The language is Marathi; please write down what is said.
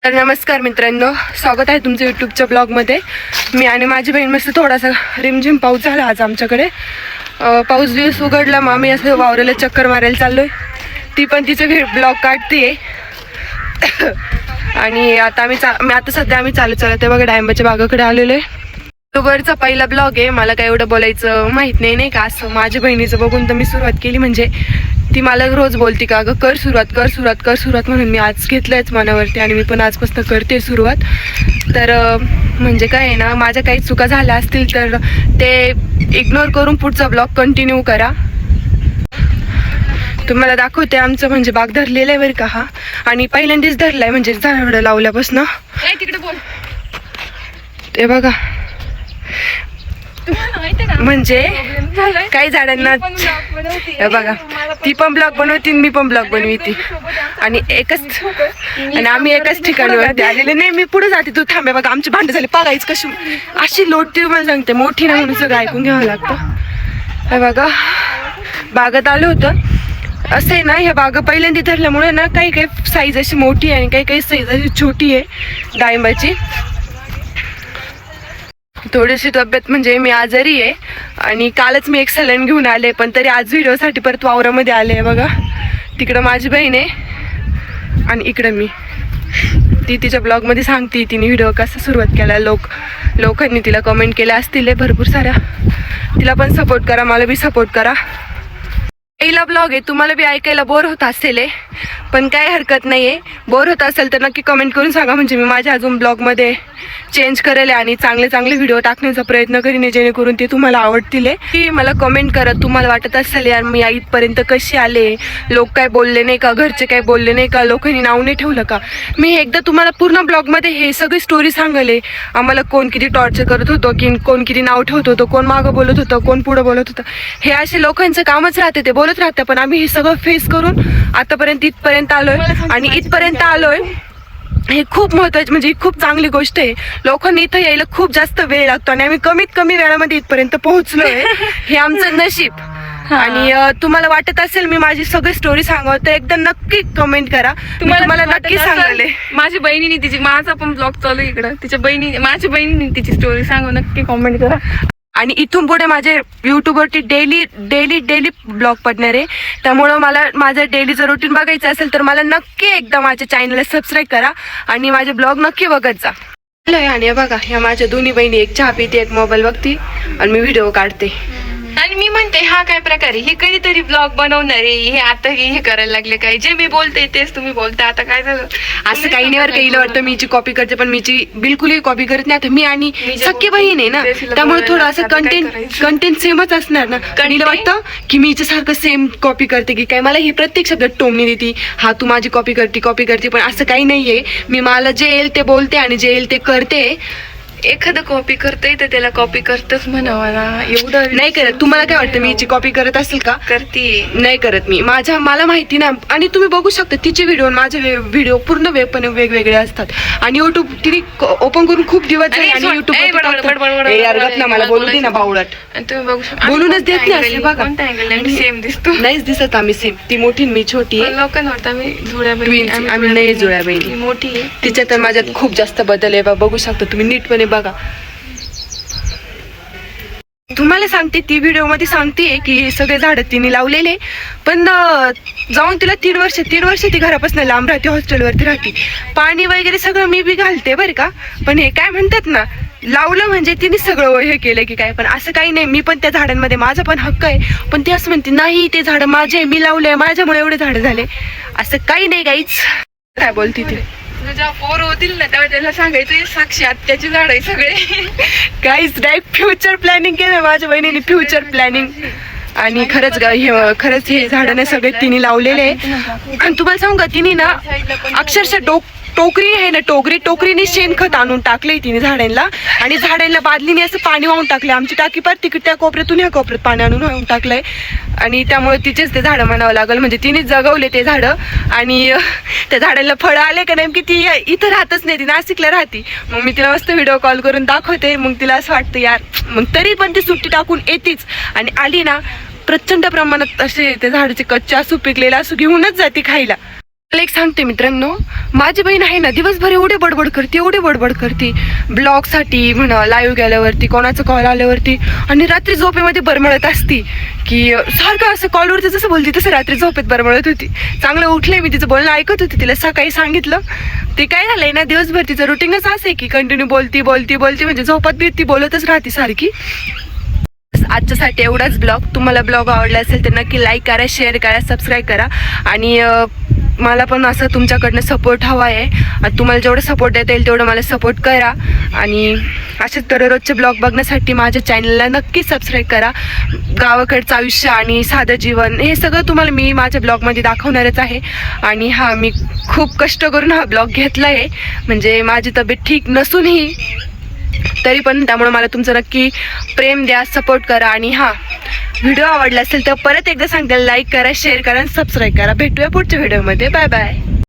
तर नमस्कार मित्रांनो, स्वागत आहे तुमचं यूट्यूबच्या ब्लॉगमध्ये. मी आणि माझी बहीण मस्त थोडासा रिमझिम पाऊस झाला आज आमच्याकडे. पाऊस दिवस उघडला, मग आम्ही असं वावराला चक्कर मारायला चाललोय. ती पण तिचं ब्लॉग काढते. आणि आता आम्ही चालत चालत बघा डाळिंबाच्या बागाकडे आलेलो आहे. युट्यूबवरचा पहिला ब्लॉग आहे. मला काय एवढं बोलायचं माहित नाही का. असं माझ्या बहिणीचं बघून तर मी सुरुवात केली. म्हणजे ती मला रोज बोलती का अगं कर सुरुवात म्हणून मी आज घेतलंयच मनावरती आणि मी पण आजपासून करते सुरुवात. तर म्हणजे काय आहे ना, माझ्या काही चुका झाल्या असतील तर ते इग्नोर करून पुढचा ब्लॉग कंटिन्यू करा. तुम्हाला दाखवते आमचं म्हणजे बाग धरलेलं आहे बरं का हा. आणि पहिल्यांदाच धरलाय म्हणजे झाडं लावल्यापासून. तिकडे बोल. ते बघा म्हणजे काही झाडांना बघा, ती पण ब्लॉग बनवती मी पण ब्लॉग बनवती आणि आम्ही एकाच ठिकाणीवरती आलेले. नाही मी पुढे जाते, तू थांबे. बघा आमची भांडे झाले पागायच कशी अशी लोटते. मला सांगते मोठी नाही म्हणून सगळं ऐकून घ्यावं लागतं. बघा बागेत आलं होतं. असं आहे ना, ह्या बागा पहिल्यांदा धरल्यामुळे ना काही काही साईज अशी मोठी आहे आणि काही साईज अशी छोटी आहे डाळिंबाची. थोडीशी तब्येत म्हणजे मी आजारी आहे आणि कालच मी एक सलन घेऊन आले, पण तरी आज व्हिडिओसाठी परत वावरामध्ये आले. बघा तिकडं माझी बहीण आहे आणि इकडं मी. ती तिच्या ब्लॉगमध्ये सांगते तिने व्हिडिओ कसा सुरुवात केला. लोकांनी तिला कमेंट केल्या असतील भरपूर साऱ्या. तिला पण सपोर्ट करा, मला बी सपोर्ट करा. पहिला ब्लॉग आहे, तुम्हाला बी ऐकायला बोर होत असेल पण काही हरकत नाही आहे. बोर होत असेल तर नक्की कमेंट करून सांगा, म्हणजे मी माझ्या अजून ब्लॉगमध्ये चेंज करेल आणि चांगले चांगले व्हिडिओ टाकण्याचा प्रयत्न करीन जेणेकरून ते तुम्हाला आवडतील. की मला कमेंट करा, तुम्हाला वाटत असेल यार मी इथपर्यंत कशी आले, लोक काय बोलले नाही का, घरचे काय बोलले नाही का, लोकांनी नाव नाही ठेवलं का. मी एकदा तुम्हाला पूर्ण ब्लॉगमध्ये हे सगळी स्टोरी सांगले. आम्हाला कोण किती टॉर्चर करत होतं, की कोण किती नाव ठेवत होतं, कोण मागं बोलत होतं, कोण पुढं बोलत होतं. हे असे लोकांचं कामच राहते, ते बोलत राहतं. पण आम्ही हे सगळं फेस करून आतापर्यंत इथपर्यंत आलोय आणि इथपर्यंत आलोय हे खूप महत्वाची म्हणजे खूप चांगली गोष्ट आहे. लोकांनी इथं यायला खूप जास्त वेळ लागतो आणि आम्ही कमीत कमी वेळामध्ये इथपर्यंत पोहोचलोय. हे आमचं नशीब. आणि तुम्हाला वाटत असेल मी माझी सगळी स्टोरी सांगतो, एकदा नक्की कमेंट करा. तुम्हाला नक्की सांगाले. माझ्या बहिणीने तिची, माझा पण ब्लॉग चालू इकडं, माझ्या बहिणीने तिची स्टोरी सांगू, नक्की कमेंट करा. आणि इथून पुढे माझे यूट्यूबवरती डेली ब्लॉग पडणार आहे. त्यामुळं मला माझं डेलीचं रुटीन बघायचं असेल तर मला नक्की एकदा माझ्या चॅनलला सबस्क्राईब करा आणि माझे ब्लॉग नक्की बघत जा. आणि बघा ह्या माझ्या दोन्ही बहिणी, एक चहा पिते एक मोबाईल बघते आणि मी व्हिडिओ काढते. आणि मी म्हणते हा काय प्रकार आहे, हे कधीतरी ब्लॉग बनवणार आहे, हे आता हे करायला लागले काय, जे मी बोलते तेच तुम्ही बोलता. आता काय झालं असं काही नाही बरं. काही वाटतं मीची कॉपी करते पण मीची बिलकुलही कॉपी करत नाही. आता मी आणि सख्खी बहीण आहे ना, त्यामुळे थोडं असं कंटेंट सेमच असणार ना. कणीला वाटतं की मी सारखं सेम कॉपी करते की काय. मला ही प्रत्येक शब्दात टोमणी देते, हा तू माझी कॉपी करते. पण असं काही नाहीये. मी मला जे येईल ते बोलते आणि जे येईल ते करते. एखादं कॉपी करतय तर त्याला कॉपी करतच म्हणावं ना, एवढं नाही करत. तुम्हाला काय वाटतं मी हिची कॉपी करत असेल का? करते नाही करत मी. मला माहिती ना. आणि तुम्ही बघू शकता तिचे व्हिडिओ माझे व्हिडिओ पूर्ण वेगवेगळे असतात. आणि युट्यूब तिने ओपन करून खूप दिवस झाले आणि युट्यूब मला बोलू दे ना बावळट. तुम्ही बघू शकता बोलूनच देत नाही असे बघा. सेम दिसतो. नाहीच दिसत. आम्ही सेम. ती मोठी मी छोटी आहे. लोकांना वाटतं आम्ही जुळ्या बहिणी, आम्ही नाही जुळ्या बहिणी. मोठी आहे. तिच्यात तर माझ्यात खूप जास्त बदल आहे. बघू शकता तुम्ही नीटपणे बघा. तुम्हाला सांगते ती व्हिडिओ मध्ये सांगते की हे सगळे झाडं तिने लावलेले, पण जाऊन तिला 3 वर्ष ती घरापासून लांब राहते, हॉस्टेलवरती राहते. पाणी वगैरे सगळं मी बी घालते बरं का. पण हे काय म्हणतात ना, लावलं म्हणजे तिने सगळं हे केलं की काय. पण असं काही नाही. मी पण त्या झाडांमध्ये माझा पण हक्क आहे. पण ती असं म्हणते नाही ते झाडं माझे, मी लावले, माझ्यामुळे एवढे झाडं झाले. असं काही नाही गाईच. काय बोलती ती. जेव्हा पोर होतील ना तेव्हा त्याला सांगायचं साक्षी आत्याची झाड आहे सगळे. काहीच डायरेक्ट फ्युचर प्लॅनिंग केलं माझ्या बहिणीने. Future planning. आणि खरंच हे झाडं ना सगळे तिने लावलेले आहे. आणि तुम्हाला सांगू का तिने ना अक्षरशः टोकरी आहे ना, टोकरीने शेणखत आणून टाकले तिने झाडांना आणि झाडांना बादलीने असं पाणी वाहून टाकले. आमची टाकी पर तिकडे त्या कोपऱ्यातून ह्या कोपऱ्यात पाणी आणून वाहून टाकलंय. आणि त्यामुळे तिचेच ते झाडं म्हणावं लागेल. म्हणजे तिने जगवले ते झाडं. आणि त्या झाडांना फळं आले का नेमकी ती इथं राहतच नाही, ती नाशिकला राहते. मग मी तिला मस्त व्हिडिओ कॉल करून दाखवते. मग तिला असं वाटतं यार, मग तरी पण ती सुट्टी टाकून येतीच. आणि आली ना प्रचंड प्रमाणात असे ते झाडाचे कच्चे असू पिकलेले असू घेऊनच जाते खायला. मला एक सांगते मित्रांनो, माझी बहीण आहे ना दिवसभर एवढी बडबड करते ब्लॉगसाठी म्हणा, लाईव्ह गेल्यावरती, कोणाचा कॉल आल्यावरती, आणि रात्री झोपेमध्ये बरमळत असती की सारखं असं कॉलवरती जसं बोलती तसं रात्री झोपेत बरमळत होती. चांगलं उठले, मी तिचं बोलणं ऐकत होती, तिला सकाळी सांगितलं. ते काय झालंय ना, दिवसभर तिचं रुटीनच असं आहे की कंटिन्यू बोलती म्हणजे झोपात बी ती बोलतच राहते सारखी. आजच्यासाठी एवढाच ब्लॉग. तुम्हाला ब्लॉग आवडला असेल तर नक्की लाईक करा, शेअर करा, सबस्क्राईब करा. आणि मला पण असं तुमच्याकडनं सपोर्ट हवा आहे. आणि तुम्हाला जेवढं सपोर्ट देता येईल तेवढं मला सपोर्ट करा. आणि असेच दररोजचे ब्लॉग बघण्यासाठी माझ्या चॅनलला नक्की सबस्क्राईब करा. गावाकडचं आयुष्य आणि साधं जीवन हे सगळं तुम्हाला मी माझ्या ब्लॉगमध्ये दाखवणारच आहे. आणि हा, मी खूप कष्ट करून हा ब्लॉग घेतला आहे. म्हणजे माझी तब्येत ठीक नसूनही तरी पण, त्यामुळे मला तुमचं नक्की प्रेम द्या, सपोर्ट करा. आणि हा, व्हिडिओ आवडला असेल तर परत एकदा सांगते, लाईक करा, शेअर करा, सबस्क्राईब करा. भेटूया पुढच्या व्हिडिओमध्ये. Bye bye.